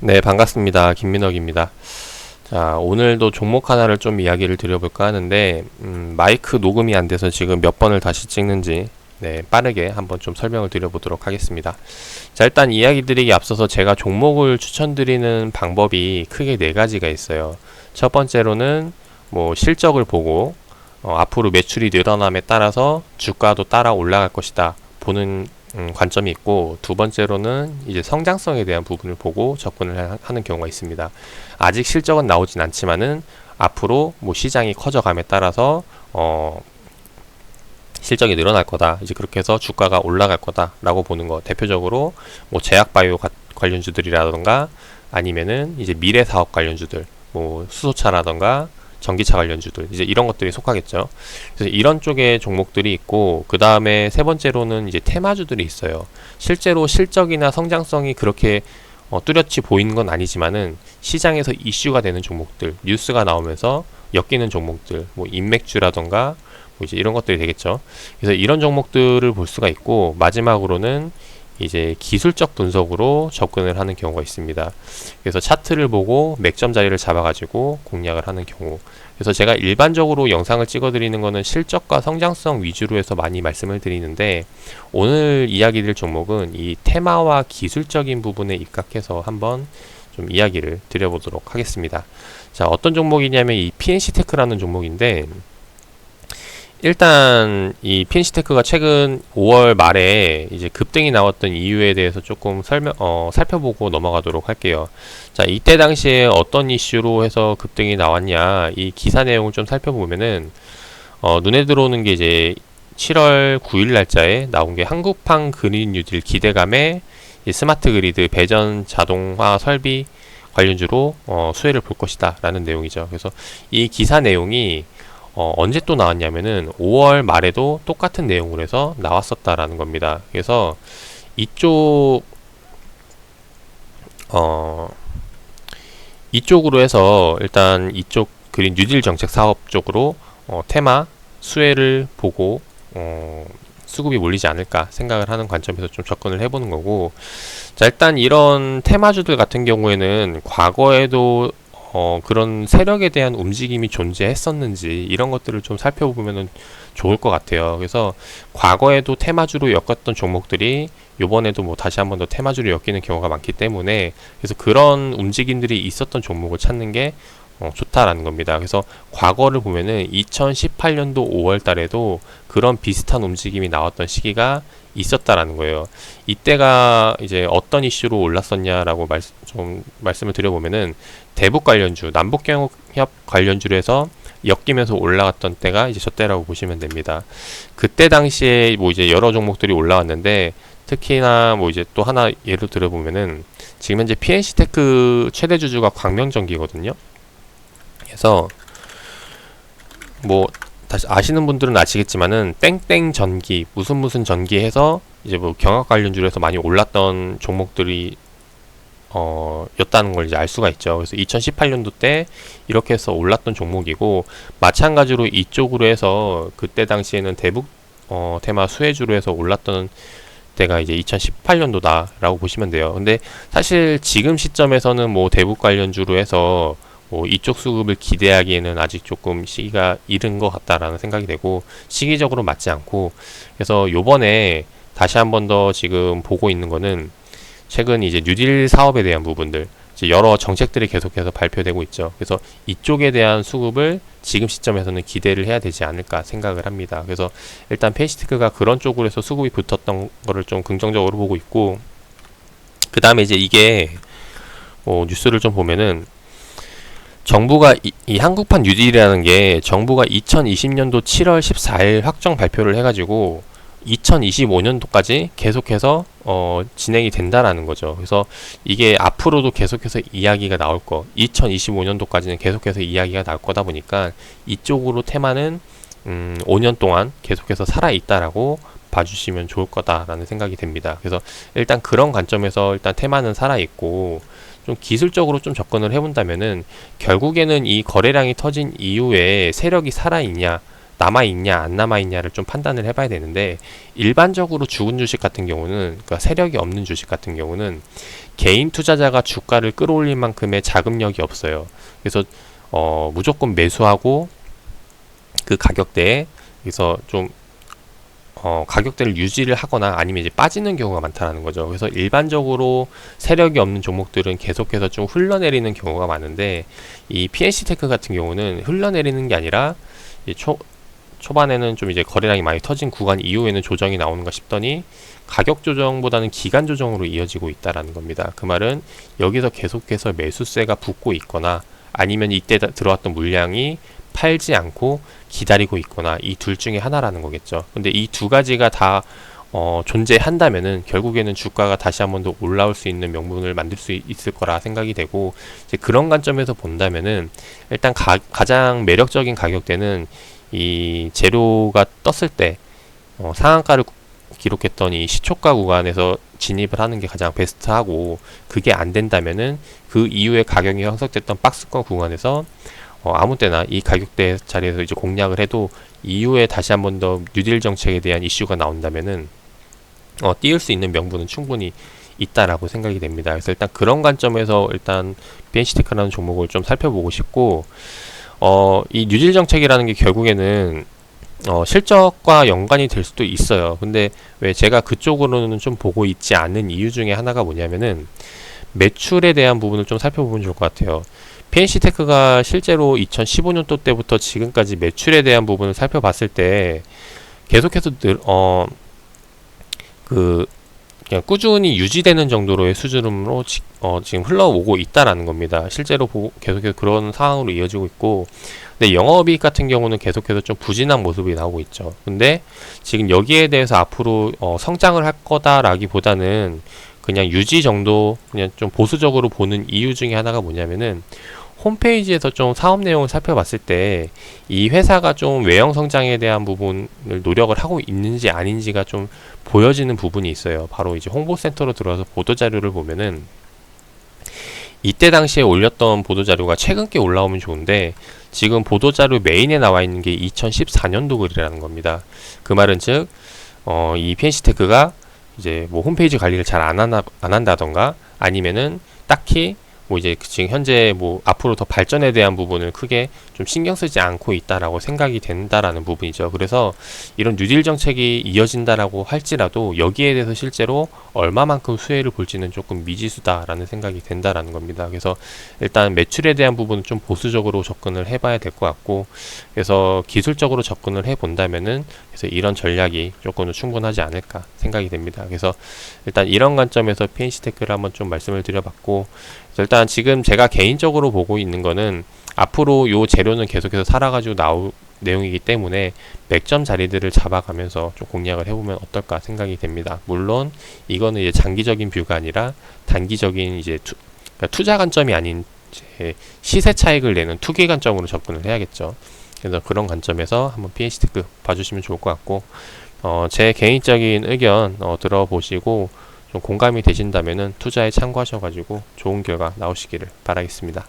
네, 반갑습니다. 김민혁입니다. 자, 오늘도 종목 하나를 좀 이야기를 드려볼까 하는데, 마이크 녹음이 안 돼서 지금 몇 번을 다시 찍는지, 네, 빠르게 한번 좀 설명을 드려보도록 하겠습니다. 자, 일단 이야기 드리기 앞서서 제가 종목을 추천드리는 방법이 크게 네 가지가 있어요. 첫 번째로는 뭐 실적을 보고, 앞으로 매출이 늘어남에 따라서 주가도 따라 올라갈 것이다 보는 관점이 있고, 두 번째로는 이제 성장성에 대한 부분을 보고 접근을 하는 경우가 있습니다. 아직 실적은 나오진 않지만은 앞으로 뭐 시장이 커져감에 따라서 실적이 늘어날 거다, 이제 그렇게 해서 주가가 올라갈 거다라고 보는 거, 대표적으로 뭐 제약바이오 관련주들이라던가 아니면은 이제 미래 사업 관련주들, 뭐 수소차라던가 전기차 관련주들, 이제 이런 것들이 속하겠죠. 그래서 이런 쪽의 종목들이 있고, 그 다음에 세 번째로는 이제 테마주들이 있어요. 실제로 실적이나 성장성이 그렇게 뚜렷이 보이는 건 아니지만은 시장에서 이슈가 되는 종목들, 뉴스가 나오면서 엮이는 종목들, 뭐 인맥주라던가 뭐 이제 이런 것들이 되겠죠. 그래서 이런 종목들을 볼 수가 있고, 마지막으로는 이제 기술적 분석으로 접근을 하는 경우가 있습니다. 그래서 차트를 보고 맥점 자리를 잡아가지고 공략을 하는 경우. 그래서 제가 일반적으로 영상을 찍어드리는 거는 실적과 성장성 위주로 해서 많이 말씀을 드리는데, 오늘 이야기 드릴 종목은 이 테마와 기술적인 부분에 입각해서 한번 좀 이야기를 드려보도록 하겠습니다. 자, 어떤 종목이냐면 이 PNC테크라는 종목인데, 일단 이 PNC테크가 최근 5월 말에 이제 급등이 나왔던 이유에 대해서 조금 살펴보고 넘어가도록 할게요. 자, 이때 당시에 어떤 이슈로 해서 급등이 나왔냐, 이 기사 내용을 좀 살펴보면은 눈에 들어오는 게 이제 7월 9일 날짜에 나온 게 한국판 그린 뉴딜 기대감에 스마트 그리드 배전 자동화 설비 관련주로 수혜를 볼 것이다 라는 내용이죠. 그래서 이 기사 내용이 언제 또 나왔냐면은 5월 말에도 똑같은 내용으로 해서 나왔었다라는 겁니다. 그래서 이쪽으로 해서 일단 이쪽 그린 뉴딜 정책 사업 쪽으로 테마 수혜를 보고 수급이 몰리지 않을까 생각을 하는 관점에서 좀 접근을 해보는 거고, 자, 일단 이런 테마주들 같은 경우에는 과거에도 그런 세력에 대한 움직임이 존재했었는지 이런 것들을 좀 살펴보면 좋을 것 같아요. 그래서 과거에도 테마주로 엮었던 종목들이 요번에도 뭐 다시 한번 더 테마주로 엮이는 경우가 많기 때문에, 그래서 그런 움직임들이 있었던 종목을 찾는 게 좋다라는 겁니다. 그래서 과거를 보면은 2018년도 5월 달에도 그런 비슷한 움직임이 나왔던 시기가 있었다라는 거예요. 이때가 이제 어떤 이슈로 올랐었냐라고 말씀을 드려보면은 대북 관련주, 남북경협 관련주로 해서 엮이면서 올라갔던 때가 이제 저 때라고 보시면 됩니다. 그때 당시에 뭐 이제 여러 종목들이 올라왔는데, 특히나 뭐 이제 또 하나 예를 들어보면은 지금 현재 PNC테크 최대 주주가 광명전기거든요. 그래서 뭐 다시 아시는 분들은 아시겠지만은 땡땡 전기, 무슨 전기 해서 이제 뭐 경학 관련주로 해서 많이 올랐던 종목들이 였다는 걸 이제 알 수가 있죠. 그래서 2018년도 때 이렇게 해서 올랐던 종목이고, 마찬가지로 이쪽으로 해서 그때 당시에는 대북 테마 수혜주로 해서 올랐던 때가 이제 2018년도다라고 보시면 돼요. 근데 사실 지금 시점에서는 뭐 대북 관련주로 해서 뭐 이쪽 수급을 기대하기에는 아직 조금 시기가 이른 것 같다라는 생각이 되고, 시기적으로 맞지 않고, 그래서 요번에 다시 한 번 더 지금 보고 있는 거는 최근 이제 뉴딜 사업에 대한 부분들, 이제 여러 정책들이 계속해서 발표되고 있죠. 그래서 이쪽에 대한 수급을 지금 시점에서는 기대를 해야 되지 않을까 생각을 합니다. 그래서 일단 PNC테크가 그런 쪽으로 해서 수급이 붙었던 거를 좀 긍정적으로 보고 있고, 그 다음에 이제 이게 뉴스를 좀 보면은 정부가 이 한국판 뉴딜이라는 게 정부가 2020년도 7월 14일 확정 발표를 해가지고 2025년도까지 계속해서 진행이 된다라는 거죠. 그래서 이게 앞으로도 계속해서 이야기가 나올 거, 2025년도까지는 계속해서 이야기가 나올 거다 보니까 이쪽으로 테마는 5년 동안 계속해서 살아있다라고 봐주시면 좋을 거다라는 생각이 됩니다. 그래서 일단 그런 관점에서 일단 테마는 살아있고, 좀 기술적으로 좀 접근을 해본다면은 결국에는 이 거래량이 터진 이후에 세력이 살아있냐, 남아있냐 안 남아있냐를 좀 판단을 해봐야 되는데, 일반적으로 죽은 주식 같은 경우는, 그러니까 세력이 없는 주식 같은 경우는 개인 투자자가 주가를 끌어올릴 만큼의 자금력이 없어요. 그래서 무조건 매수하고 그 가격대에, 그래서 좀 가격대를 유지를 하거나 아니면 이제 빠지는 경우가 많다라는 거죠. 그래서 일반적으로 세력이 없는 종목들은 계속해서 좀 흘러내리는 경우가 많은데, 이 PNC테크 같은 경우는 흘러내리는 게 아니라 초반에는 좀 이제 거래량이 많이 터진 구간 이후에는 조정이 나오는가 싶더니 가격 조정보다는 기간 조정으로 이어지고 있다라는 겁니다. 그 말은 여기서 계속해서 매수세가 붙고 있거나 아니면 이때 들어왔던 물량이 팔지 않고 기다리고 있거나, 이 둘 중에 하나라는 거겠죠. 근데 이 두 가지가 다 존재한다면은 결국에는 주가가 다시 한 번 더 올라올 수 있는 명분을 만들 수 있을 거라 생각이 되고, 이제 그런 관점에서 본다면은 일단 가장 매력적인 가격대는 이 재료가 떴을 때 상한가를 기록했던 이 시초가 구간에서 진입을 하는 게 가장 베스트하고, 그게 안 된다면은 그 이후에 가격이 형성됐던 박스권 구간에서 아무 때나 이 가격대 자리에서 이제 공략을 해도 이후에 다시 한 번 더 뉴딜 정책에 대한 이슈가 나온다면은 띄울 수 있는 명분은 충분히 있다라고 생각이 됩니다. 그래서 일단 그런 관점에서 일단 BNC테크라는 종목을 좀 살펴보고 싶고, 이 뉴딜 정책이라는 게 결국에는 실적과 연관이 될 수도 있어요. 근데 왜 제가 그쪽으로는 좀 보고 있지 않는 이유 중에 하나가 뭐냐면은 매출에 대한 부분을 좀 살펴보면 좋을 것 같아요. PNC테크가 실제로 2015년도 때부터 지금까지 매출에 대한 부분을 살펴봤을 때 계속해서 그냥 꾸준히 유지되는 정도로의 수준으로 지금 흘러오고 있다라는 겁니다. 실제로 계속해서 그런 상황으로 이어지고 있고, 근데 영업이익 같은 경우는 계속해서 좀 부진한 모습이 나오고 있죠. 근데 지금 여기에 대해서 앞으로 성장을 할 거다라기보다는 그냥 유지 정도, 그냥 좀 보수적으로 보는 이유 중에 하나가 뭐냐면은, 홈페이지에서 좀 사업 내용을 살펴봤을 때 이 회사가 좀 외형 성장에 대한 부분을 노력을 하고 있는지 아닌지가 좀 보여지는 부분이 있어요. 바로 이제 홍보센터로 들어와서 보도자료를 보면은 이때 당시에 올렸던 보도자료가 최근 게 올라오면 좋은데, 지금 보도자료 메인에 나와 있는 게 2014년도 글이라는 겁니다. 그 말은 즉 이 PNC테크가 이제 뭐 홈페이지 관리를 잘 안 한다던가 아니면은 딱히 뭐 이제 지금 현재 뭐 앞으로 더 발전에 대한 부분을 크게 좀 신경 쓰지 않고 있다라고 생각이 된다라는 부분이죠. 그래서 이런 뉴딜 정책이 이어진다라고 할지라도 여기에 대해서 실제로 얼마만큼 수혜를 볼지는 조금 미지수다라는 생각이 된다라는 겁니다. 그래서 일단 매출에 대한 부분은 좀 보수적으로 접근을 해봐야 될 것 같고, 그래서 기술적으로 접근을 해본다면은 그래서 이런 전략이 조금은 충분하지 않을까 생각이 됩니다. 그래서 일단 이런 관점에서 PNC테크를 한번 좀 말씀을 드려봤고, 일단 지금 제가 개인적으로 보고 있는 거는 앞으로 요 재료는 계속해서 살아가지고 나올 내용이기 때문에 맥점 자리들을 잡아가면서 좀 공략을 해보면 어떨까 생각이 됩니다. 물론 이거는 이제 장기적인 뷰가 아니라 단기적인 이제 그러니까 투자 관점이 아닌 이제 시세 차익을 내는 투기 관점으로 접근을 해야겠죠. 그래서 그런 관점에서 한번 PNC테크 봐주시면 좋을 것 같고, 제 개인적인 의견 들어보시고 좀 공감이 되신다면은 투자에 참고하셔가지고 좋은 결과 나오시기를 바라겠습니다.